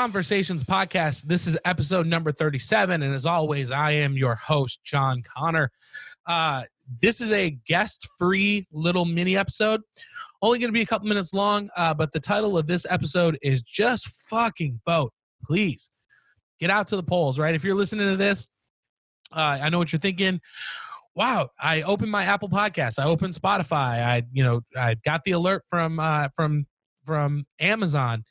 Johnversations Podcast. This is episode number 37, and as always, I am your host, John Connor. This is a guest-free little mini episode. Only going to be a couple minutes long, but the title of this episode is Just Fucking Vote. Please, get out to the polls, right? If you're listening to this, I know what you're thinking. Wow, I opened my Apple Podcast. I opened Spotify. I got the alert from Amazon.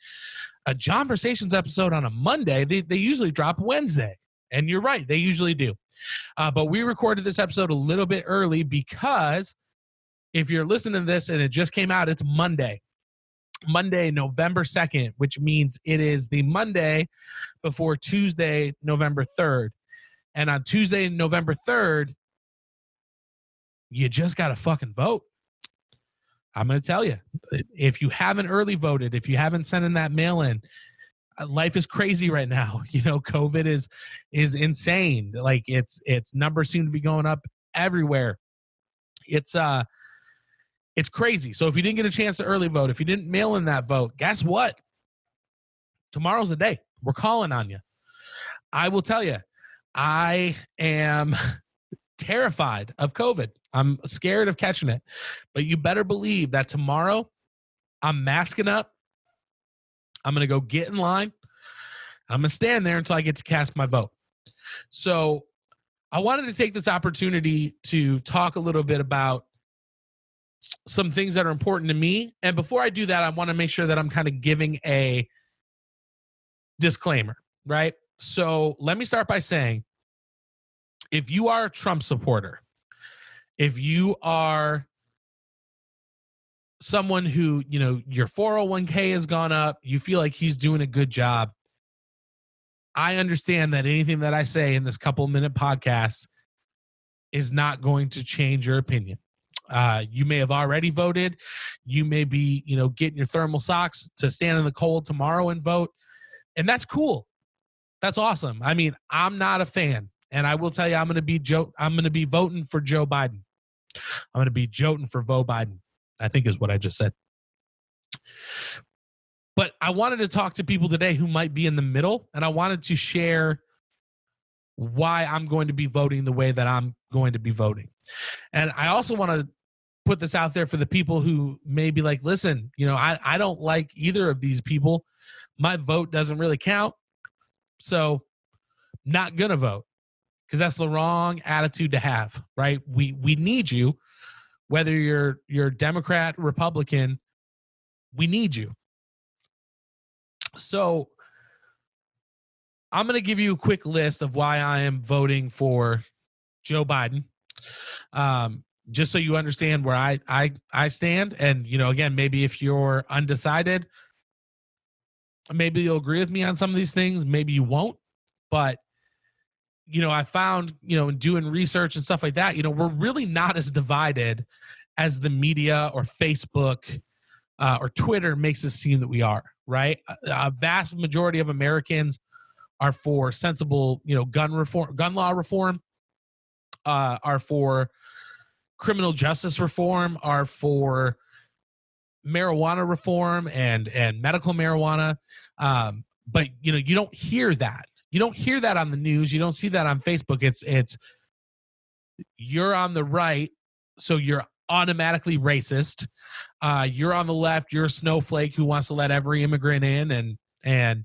A Johnversations episode on a Monday. They usually drop Wednesday. And you're right, they usually do. But we recorded this episode a little bit early because if you're listening to this and it just came out, it's Monday, November 2nd, which means it is the Monday before Tuesday, November 3rd. And on Tuesday, November 3rd, you just got to fucking vote. I'm going to tell you, if you haven't early voted, if you haven't sent in that mail in, life is crazy right now. You know, COVID is insane. Like its numbers seem to be going up everywhere. It's crazy. So if you didn't get a chance to early vote, if you didn't mail in that vote, guess what? Tomorrow's the day. We're calling on you. I will tell you, I am terrified of COVID. I'm scared of catching it. But you better believe that tomorrow I'm masking up. I'm going to go get in line. I'm going to stand there until I get to cast my vote. So I wanted to take this opportunity to talk a little bit about some things that are important to me. And before I do that, I want to make sure that I'm kind of giving a disclaimer, right? So let me start by saying, if you are a Trump supporter, if you are someone who, you know, your 401k has gone up, you feel like he's doing a good job, I understand that anything that I say in this couple-minute podcast is not going to change your opinion. You may have already voted. You may be, you know, getting your thermal socks to stand in the cold tomorrow and vote. And that's cool. That's awesome. I mean, I'm not a fan. And I will tell you, I'm going to be voting for Joe Biden. I'm going to be joting for Voe Biden, I think is what I just said. But I wanted to talk to people today who might be in the middle, and I wanted to share why I'm going to be voting the way that I'm going to be voting. And I also want to put this out there for the people who may be like, listen, you know, I don't like either of these people. My vote doesn't really count. So not going to vote. Because that's the wrong attitude to have, right? We need you, whether you're Democrat, Republican, we need you. So I'm going to give you a quick list of why I am voting for Joe Biden, just so you understand where I stand. And, you know, again, maybe if you're undecided, maybe you'll agree with me on some of these things. Maybe you won't, but you know, I found, you know, in doing research and stuff like that, you know, we're really not as divided as the media or Facebook or Twitter makes us seem that we are, right? A vast majority of Americans are for sensible, you know, gun law reform, are for criminal justice reform, are for marijuana reform and medical marijuana. But, you know, you don't hear that. You don't hear that on the news. You don't see that on Facebook. It's you're on the right, so you're automatically racist. You're on the left. You're a snowflake who wants to let every immigrant in and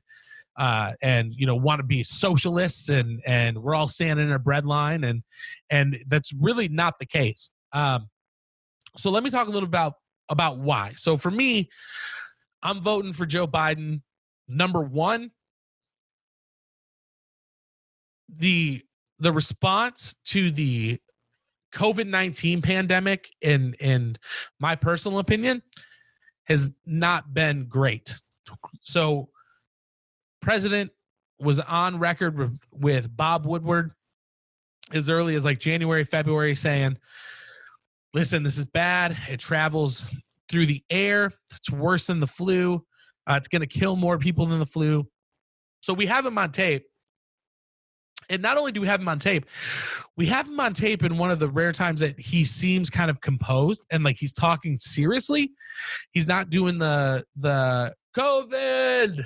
you know, want to be socialists and we're all standing in a bread line and that's really not the case. So let me talk a little about why. So for me, I'm voting for Joe Biden. Number one, the response to the COVID-19 pandemic, in my personal opinion, has not been great. So President was on record with Bob Woodward as early as like January, February saying, listen, this is bad. It travels through the air. It's worse than the flu. It's going to kill more people than the flu. So we have him on tape. And not only do we have him on tape, we have him on tape in one of the rare times that he seems kind of composed and like he's talking seriously. He's not doing the COVID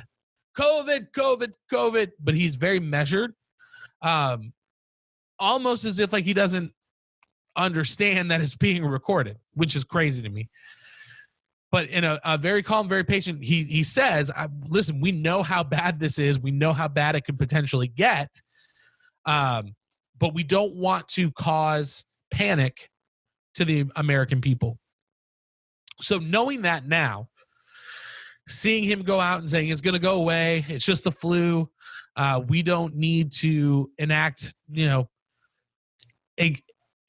COVID, but he's very measured. Almost as if like he doesn't understand that it's being recorded, which is crazy to me. But in a very calm, very patient, he says, listen, we know how bad this is. We know how bad it could potentially get. But we don't want to cause panic to the American people. So knowing that now, seeing him go out and saying it's going to go away, it's just the flu. We don't need to enact,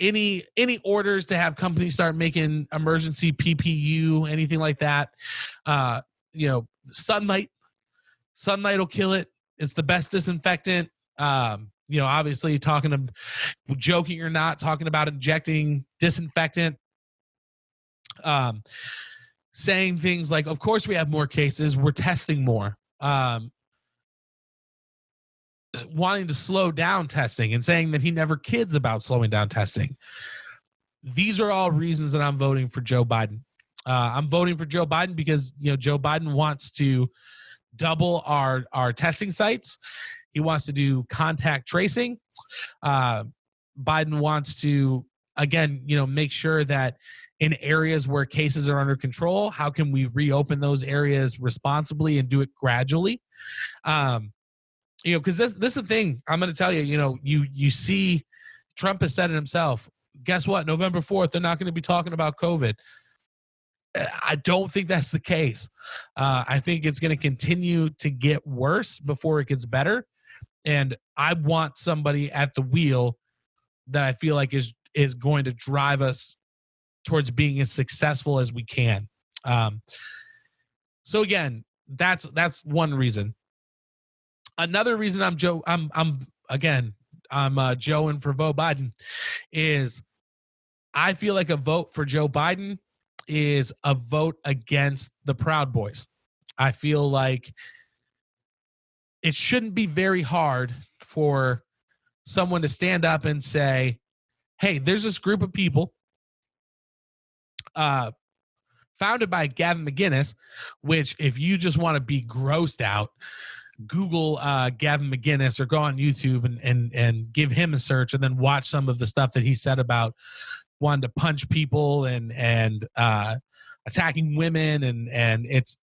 any orders to have companies start making emergency PPU, anything like that. Sunlight will kill it. It's the best disinfectant. Obviously joking or not, talking about injecting disinfectant, saying things like, of course we have more cases. We're testing more. Wanting to slow down testing and saying that he never kids about slowing down testing. These are all reasons that I'm voting for Joe Biden. I'm voting for Joe Biden because, Joe Biden wants to double our testing sites. He wants to do contact tracing. Biden wants to, again, make sure that in areas where cases are under control, how can we reopen those areas responsibly and do it gradually? Because this is the thing I'm going to tell you, you see Trump has said it himself. Guess what? November 4th, they're not going to be talking about COVID. I don't think that's the case. I think it's going to continue to get worse before it gets better. And I want somebody at the wheel that I feel like is going to drive us towards being as successful as we can. So again, that's one reason. Another reason I'm joeing for Joe Biden is I feel like a vote for Joe Biden is a vote against the Proud Boys. I feel like it shouldn't be very hard for someone to stand up and say, hey, there's this group of people founded by Gavin McInnes, which if you just want to be grossed out, Google Gavin McInnes or go on YouTube and give him a search and then watch some of the stuff that he said about wanting to punch people and attacking women and it's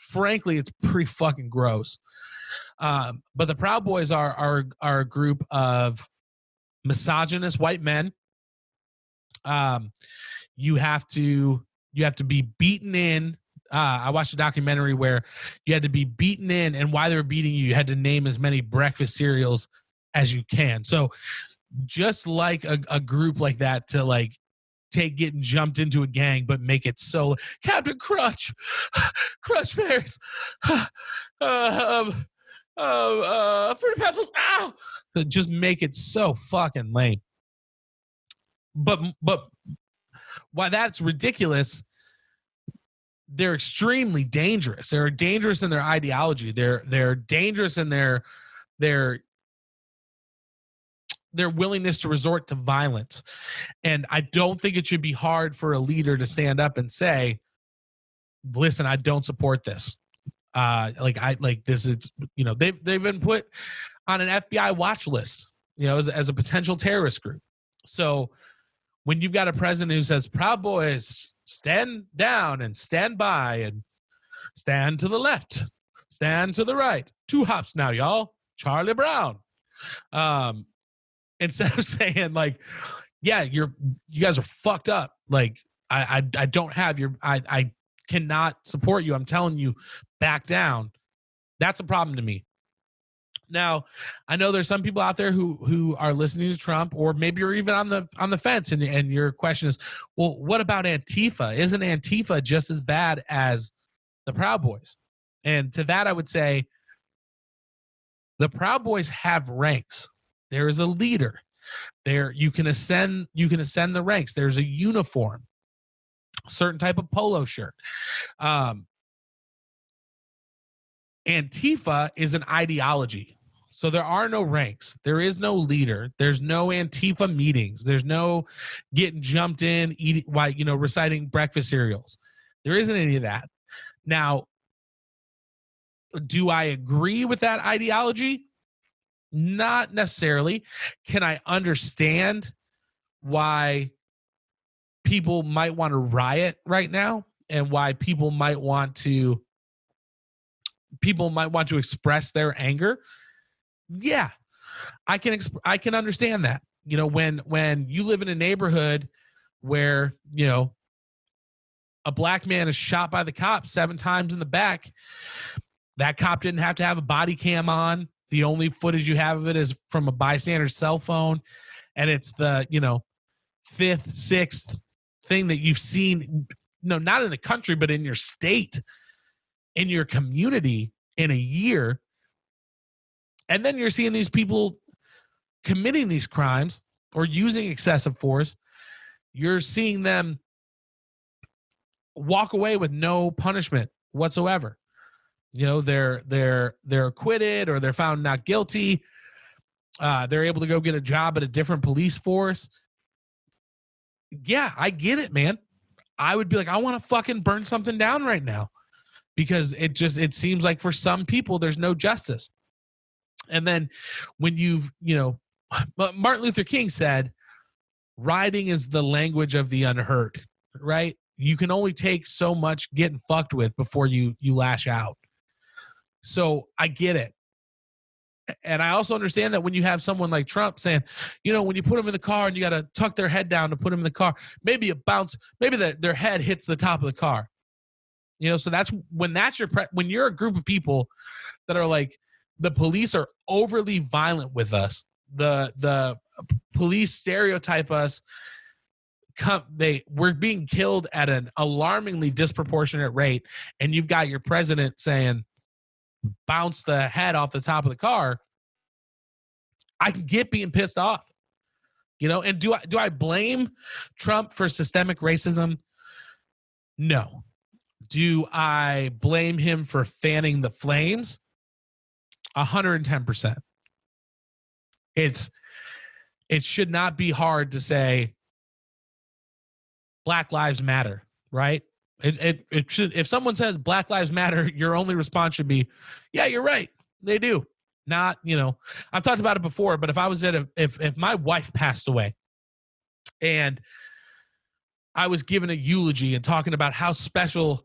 frankly it's pretty fucking gross. But the Proud Boys are a group of misogynist white men. You have to be beaten in. I watched a documentary where you had to be beaten in, and while they were beating you, you had to name as many breakfast cereals as you can. So just like a group like that to like take getting jumped into a gang, but make it so Captain Crunch, Crunch Berries, Fruity Pebbles, ow! Just make it so fucking lame. But why that's ridiculous, they're extremely dangerous. They're dangerous in their ideology. They're dangerous in their willingness to resort to violence. And I don't think it should be hard for a leader to stand up and say, listen, I don't support this. This is, they've been put on an FBI watch list, as a potential terrorist group. So when you've got a president who says, Proud Boys, stand down and stand by and stand to the left, stand to the right. 2 hops now, y'all. Charlie Brown. Instead of saying like, yeah, you guys are fucked up. Like I don't have I cannot support you. I'm telling you, back down. That's a problem to me. Now, I know there's some people out there who are listening to Trump, or maybe you're even on the fence, and your question is, well, what about Antifa? Isn't Antifa just as bad as the Proud Boys? And to that, I would say the Proud Boys have ranks. There is a leader. There you can ascend the ranks. There's a uniform, a certain type of polo shirt. Antifa is an ideology. So there are no ranks. There is no leader. There's no Antifa meetings. There's no getting jumped in, eating, reciting breakfast cereals. There isn't any of that. Now, Do I agree with that ideology? Not necessarily. Can I understand why people might want to riot right now and why people might want to express their anger? Yeah, I can understand that. You know, when you live in a neighborhood where, you know, a black man is shot by the cop 7 times in the back, that cop didn't have to have a body cam on. The only footage you have of it is from a bystander's cell phone, and it's the, you know, 5th, 6th thing that you've seen, no, not in the country, but in your state, in your community in a year. And then you're seeing these people committing these crimes or using excessive force. You're seeing them walk away with no punishment whatsoever. You know, they're acquitted or they're found not guilty. They're able to go get a job at a different police force. Yeah, I get it, man. I would be like, I want to fucking burn something down right now, because it seems like for some people there's no justice. And then when Martin Luther King said, rioting is the language of the unheard, right? You can only take so much getting fucked with before you lash out. So I get it. And I also understand that when you have someone like Trump saying, you know, when you put them in the car and you got to tuck their head down to put them in the car, maybe their head hits the top of the car. You know, so when you're a group of people that are like, the police are overly violent with us, the police stereotype us, we're being killed at an alarmingly disproportionate rate, and you've got your president saying, bounce the head off the top of the car. I can get being pissed off, you know. And do I blame Trump for systemic racism? No. Do I blame him for fanning the flames? 110%. It should not be hard to say Black Lives Matter, right? It should. If someone says Black Lives Matter, your only response should be, yeah, you're right, they do. Not, you know, I've talked about it before, but if I was if my wife passed away and I was given a eulogy and talking about how special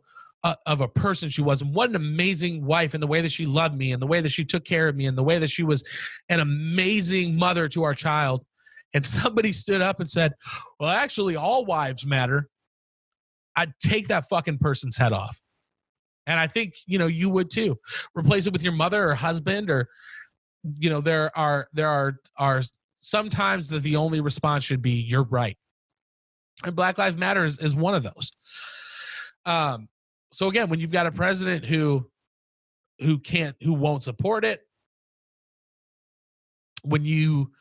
of a person she was, and what an amazing wife, and the way that she loved me, and the way that she took care of me, and the way that she was an amazing mother to our child, and somebody stood up and said, well, actually, all wives matter, I'd take that fucking person's head off. And I think, you know, you would too. Replace it with your mother or husband, or, you know, there are sometimes that the only response should be, you're right. And Black Lives Matter is one of those. So again, when you've got a president who won't support it, when you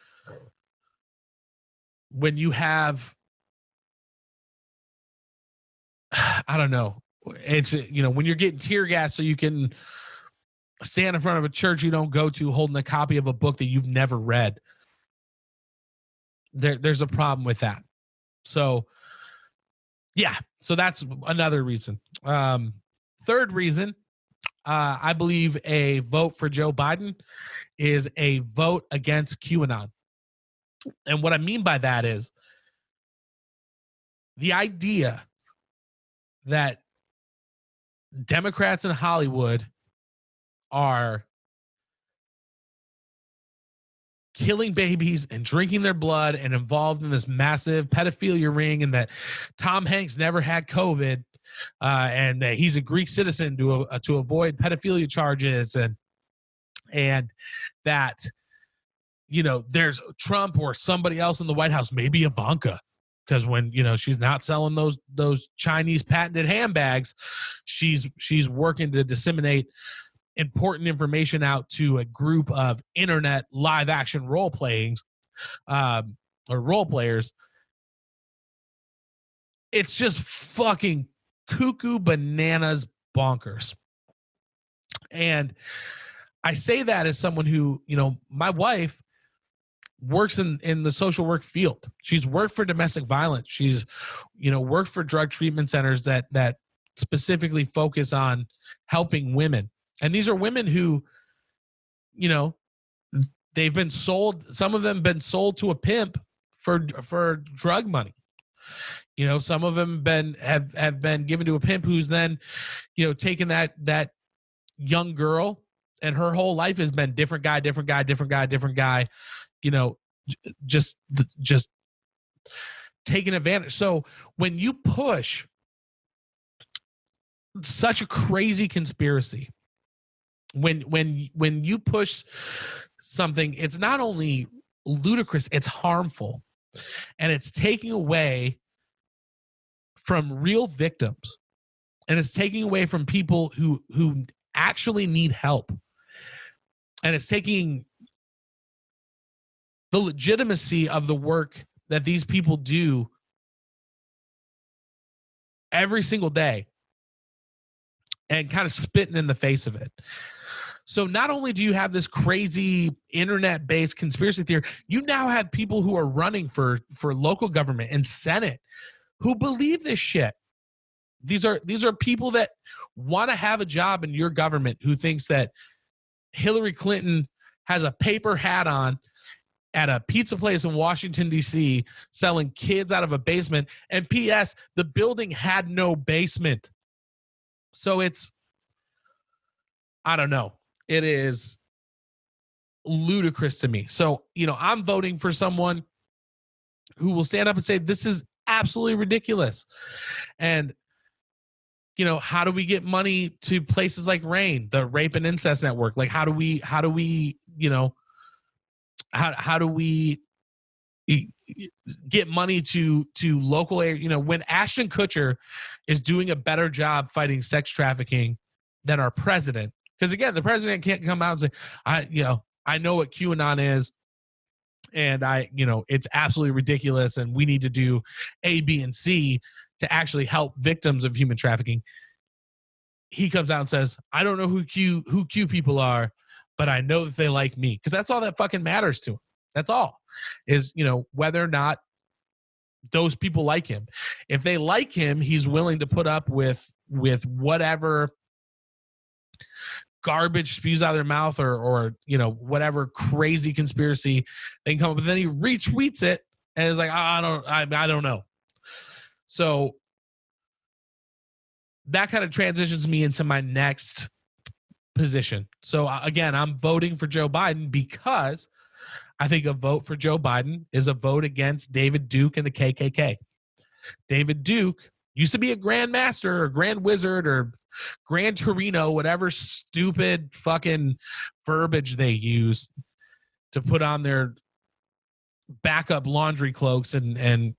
have, I don't know, it's, you know, when you're getting tear gas so you can stand in front of a church you don't go to holding a copy of a book that you've never read, there's a problem with that. So yeah, so that's another reason. Third reason, I believe a vote for Joe Biden is a vote against QAnon. And what I mean by that is the idea that Democrats in Hollywood are killing babies and drinking their blood and involved in this massive pedophilia ring, and that Tom Hanks never had COVID, and that he's a Greek citizen to avoid pedophilia charges, and that, you know, there's Trump or somebody else in the White House, maybe Ivanka, because when, you know, she's not selling those Chinese patented handbags, she's working to disseminate important information out to a group of internet live action role players. It's just fucking cuckoo bananas bonkers. And I say that as someone who, you know, my wife works in the social work field. She's worked for domestic violence. She's, you know, worked for drug treatment centers that specifically focus on helping women. And these are women who, you know, they've been sold. Some of them been sold to a pimp for drug money. You know, some of them have been given to a pimp who's then, you know, taken that young girl, and her whole life has been different guy, you know, just taking advantage. So when you push such a crazy conspiracy, when you push something, it's not only ludicrous, it's harmful, and it's taking away from real victims, and it's taking away from people who actually need help, and it's taking the legitimacy of the work that these people do every single day and kind of spitting in the face of it. So not only do you have this crazy internet-based conspiracy theory, you now have people who are running for local government and Senate who believe this shit. These are people that want to have a job in your government, who thinks that Hillary Clinton has a paper hat on at a pizza place in Washington, D.C., selling kids out of a basement. And P.S., the building had no basement. So it's, I don't know. It is ludicrous to me. So, you know, I'm voting for someone who will stand up and say, this is absolutely ridiculous. And, you know, how do we get money to places like RAINN, the Rape and Incest Network? Like, how do we, you know, how do we get money to local area? You know, when Ashton Kutcher is doing a better job fighting sex trafficking than our president, because again, the president can't come out and say, I know what QAnon is, and it's absolutely ridiculous, and we need to do A, B, and C to actually help victims of human trafficking. He comes out and says, I don't know who Q people are, but I know that they like me. Because that's all that fucking matters to him. That's all. Is, you know, whether or not those people like him. If they like him, he's willing to put up with whatever garbage spews out of their mouth, or you know, whatever crazy conspiracy they can come up with. Then he retweets it and is like, I don't know. So that kind of transitions me into my next position. So again, I'm voting for Joe Biden because I think a vote for Joe Biden is a vote against David Duke and the KKK. David Duke used to be a Grand Master or Grand Wizard or Grand Torino, whatever stupid fucking verbiage they use to put on their backup laundry cloaks and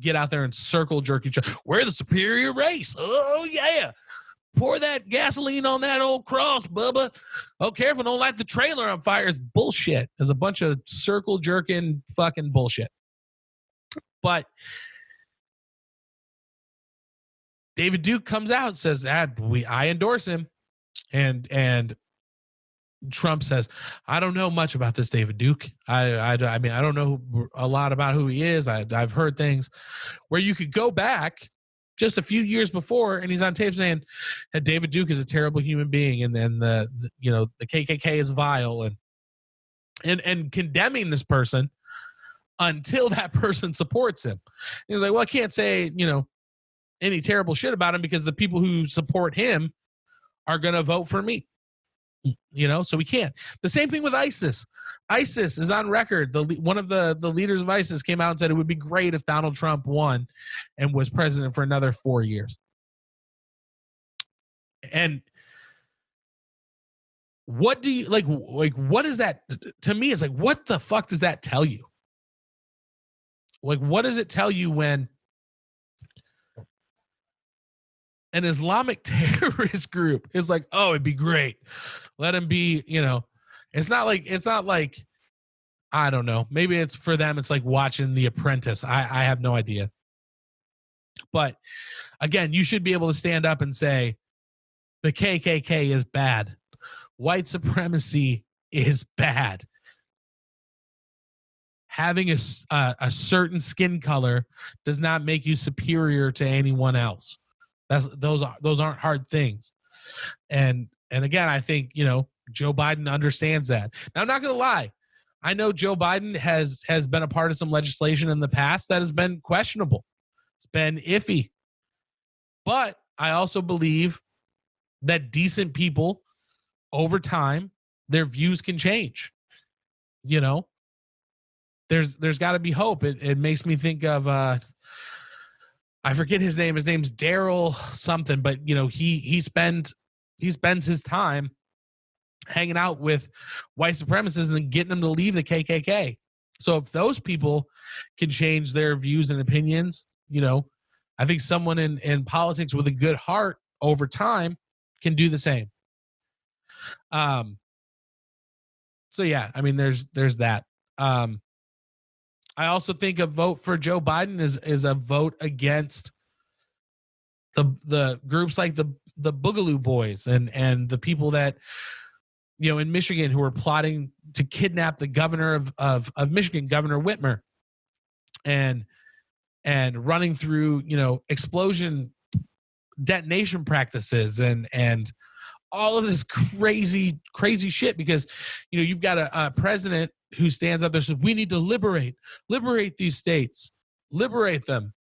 get out there and circle jerk each other. We're the superior race. Oh, yeah. Pour that gasoline on that old cross, Bubba. Oh, careful, don't light the trailer on fire. It's bullshit. It's a bunch of circle jerking fucking bullshit. But David Duke comes out and says, I endorse him. And Trump says, I don't know much about this David Duke. I mean, I don't know a lot about who he is. I've heard things where you could go back just a few years before, and he's on tape saying that David Duke is a terrible human being, and then the KKK is vile, and condemning this person until that person supports him. He's like, well, I can't say, you know, any terrible shit about him because the people who support him are going to vote for me. You know, so we can't. The same thing with ISIS. ISIS is on record. One of the leaders of ISIS came out and said it would be great if Donald Trump won and was president for another 4 years. And what do you like? What is that? To me, it's like, what the fuck does that tell you? Like, what does it tell you when an Islamic terrorist group is like, oh, it'd be great. Let him be, you know, it's not like, I don't know. Maybe it's for them. It's like watching The Apprentice. I have no idea. But again, you should be able to stand up and say the KKK is bad. White supremacy is bad. Having a certain skin color does not make you superior to anyone else. Those aren't hard things. And And again, I think, Joe Biden understands that. Now, I'm not going to lie. I know Joe Biden has been a part of some legislation in the past that has been questionable. It's been iffy. But I also believe that decent people, over time, their views can change. There's got to be hope. It makes me think of I forget his name. His name's Daryl something, but he spends his time hanging out with white supremacists and getting them to leave the KKK. So if those people can change their views and opinions, I think someone in politics with a good heart over time can do the same. So yeah, I mean, there's that. I also think a vote for Joe Biden is a vote against the groups like the Boogaloo Boys and the people that in Michigan who are plotting to kidnap the governor of Michigan, Governor Whitmer, and running through explosion detonation practices and all of this crazy shit, because you've got a president who stands up there and says, we need to liberate these states, liberate them.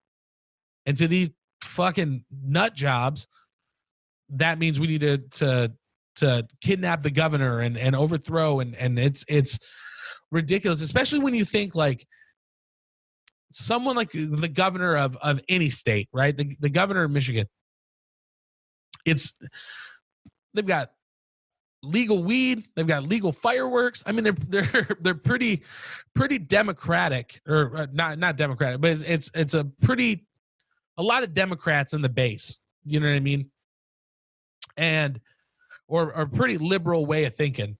And to these fucking nut jobs, that means we need to kidnap the governor and overthrow, and it's ridiculous, especially when you think like someone like the governor of any state, right? The governor of Michigan. They've got legal weed, they've got legal fireworks. I mean, they're pretty democratic, or not democratic, but it's a lot of Democrats in the base. You know what I mean? And or a pretty liberal way of thinking.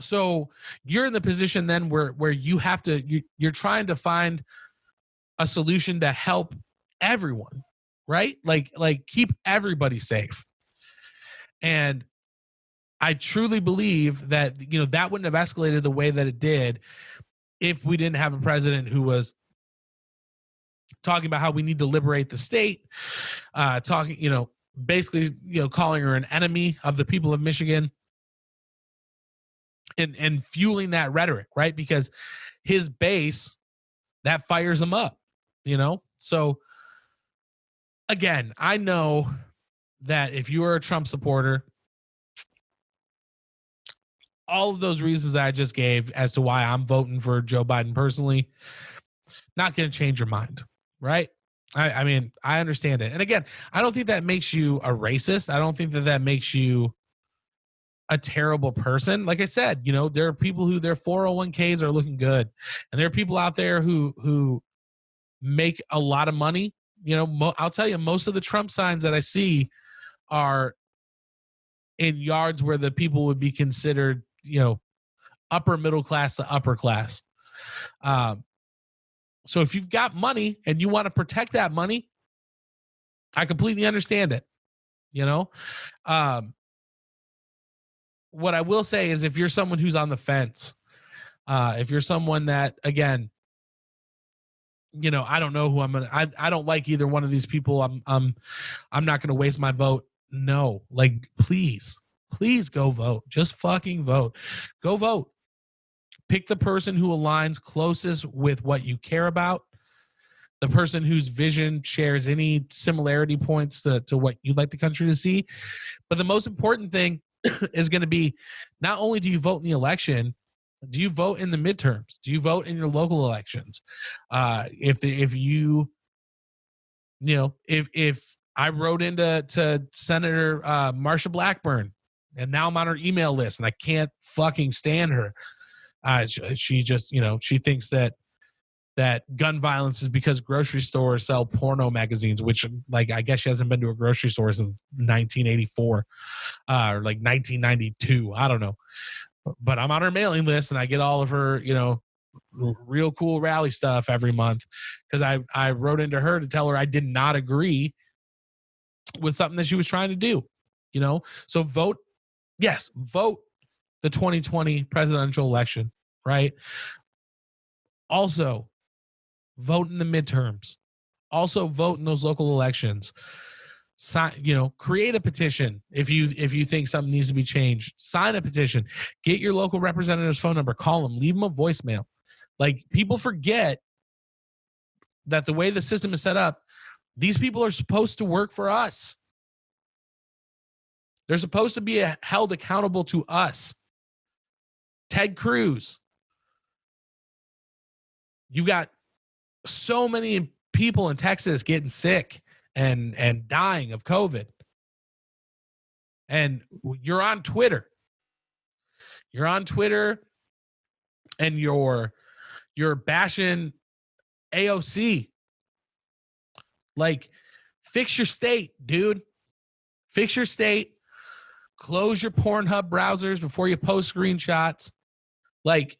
So you're in the position then where you have to you're trying to find a solution to help everyone, right? Like keep everybody safe. And I truly believe that that wouldn't have escalated the way that it did if we didn't have a president who was talking about how we need to liberate the state, basically calling her an enemy of the people of Michigan, and fueling that rhetoric, right? Because his base, that fires him up, So again, I know that if you are a Trump supporter, all of those reasons that I just gave as to why I'm voting for Joe Biden personally, not going to change your mind, right? I mean, I understand it. And again, I don't think that makes you a racist. I don't think that makes you a terrible person. Like I said, there are people who their 401ks are looking good. And there are people out there who make a lot of money. I'll tell you, most of the Trump signs that I see are in yards where the people would be considered, upper middle class to upper class. So if you've got money and you want to protect that money, I completely understand it. What I will say is, if you're someone who's on the fence, if you're someone that, again, I don't know who I don't like either one of these people. I'm not going to waste my vote. No, like, please go vote. Just fucking vote. Go vote. Pick the person who aligns closest with what you care about, the person whose vision shares any similarity points to what you'd like the country to see. But the most important thing is going to be, not only do you vote in the election, do you vote in the midterms? Do you vote in your local elections? If I wrote into Senator Marsha Blackburn, and now I'm on her email list, and I can't fucking stand her. She just, she thinks that gun violence is because grocery stores sell porno magazines, which, like, I guess she hasn't been to a grocery store since 1984 or like 1992. I don't know. But I'm on her mailing list, and I get all of her, real cool rally stuff every month, because I wrote into her to tell her I did not agree with something that she was trying to do, So vote. Yes, vote the 2020 presidential election, right? Also, vote in the midterms. Also, vote in those local elections. create a petition. If you think something needs to be changed, sign a petition, get your local representative's phone number, call them, leave them a voicemail. Like, people forget that the way the system is set up, these people are supposed to work for us. They're supposed to be held accountable to us. Ted Cruz. You've got so many people in Texas getting sick and dying of COVID. And you're on Twitter. You're on Twitter and you're bashing AOC. Like, fix your state, dude. Fix your state. Close your Pornhub browsers before you post screenshots. Like,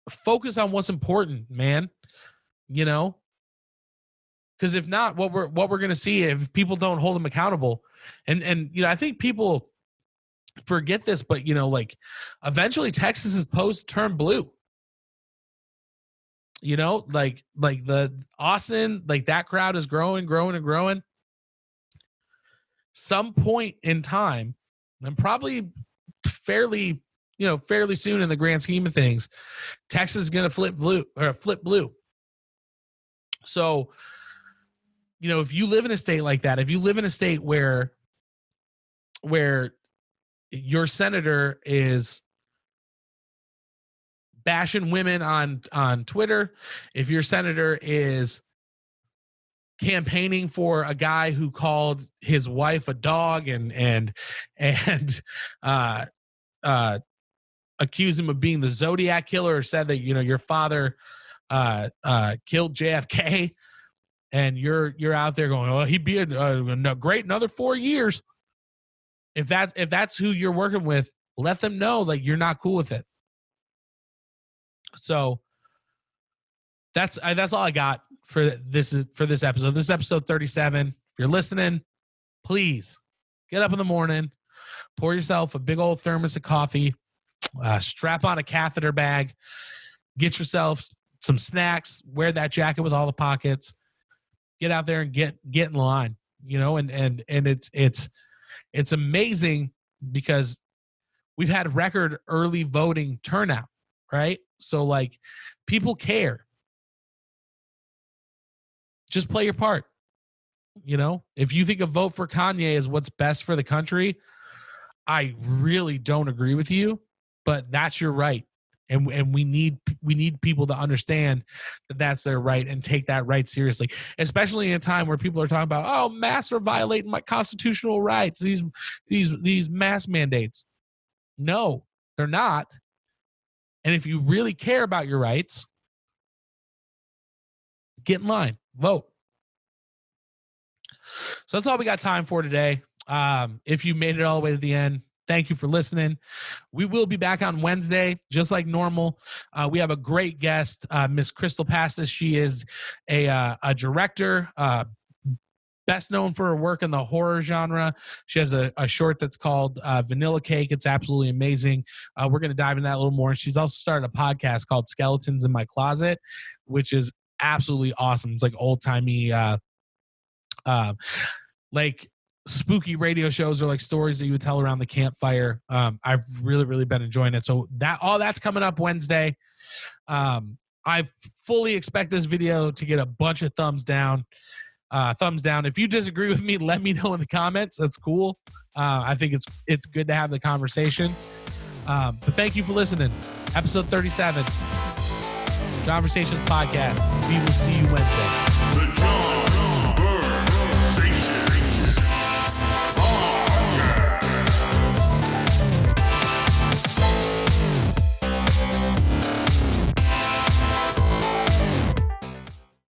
focus on what's important, man. You know? Because if not, what we're going to see, if people don't hold them accountable, and I think people forget this, but eventually Texas's post turned blue. Like the Austin, like that crowd is growing. Some point in time, and probably fairly soon in the grand scheme of things, Texas is going to flip blue. So, if you live in a state like that, if you live in a state where your senator is bashing women on Twitter, if your senator is campaigning for a guy who called his wife a dog and accused him of being the Zodiac killer, or said that your father killed JFK, and you're out there going, oh, he'd be a great another 4 years. If that's who you're working with, let them know like you're not cool with it. So that's all I got for this episode. This is episode 37. If you're listening, please get up in the morning, pour yourself a big old thermos of coffee, strap on a catheter bag, get yourself some snacks, wear that jacket with all the pockets, get out there and get in line, and it's amazing because we've had record early voting turnout, right? So like, people care. Just play your part. If you think a vote for Kanye is what's best for the country, I really don't agree with you, but that's your right. And we need people to understand that that's their right and take that right seriously, especially in a time where people are talking about, oh, masks are violating my constitutional rights, these mask mandates. No, they're not. And if you really care about your rights, get in line, vote. So that's all we got time for today. If you made it all the way to the end, thank you for listening. We will be back on Wednesday, just like normal. We have a great guest, Miss Crystal Pastis. She is a director, best known for her work in the horror genre. She has a short that's called Vanilla Cake. It's absolutely amazing. We're going to dive into that a little more. She's also started a podcast called Skeletons in My Closet, which is absolutely awesome. It's like old-timey, like spooky radio shows, or like stories that you would tell around the campfire. I've really been enjoying it. So that's coming up Wednesday. I fully expect this video to get a bunch of thumbs down. If you disagree with me, let me know in the comments. That's cool. I think it's good to have the conversation. But thank you for listening. Episode 37, Johnversations Podcast. We will see you Wednesday.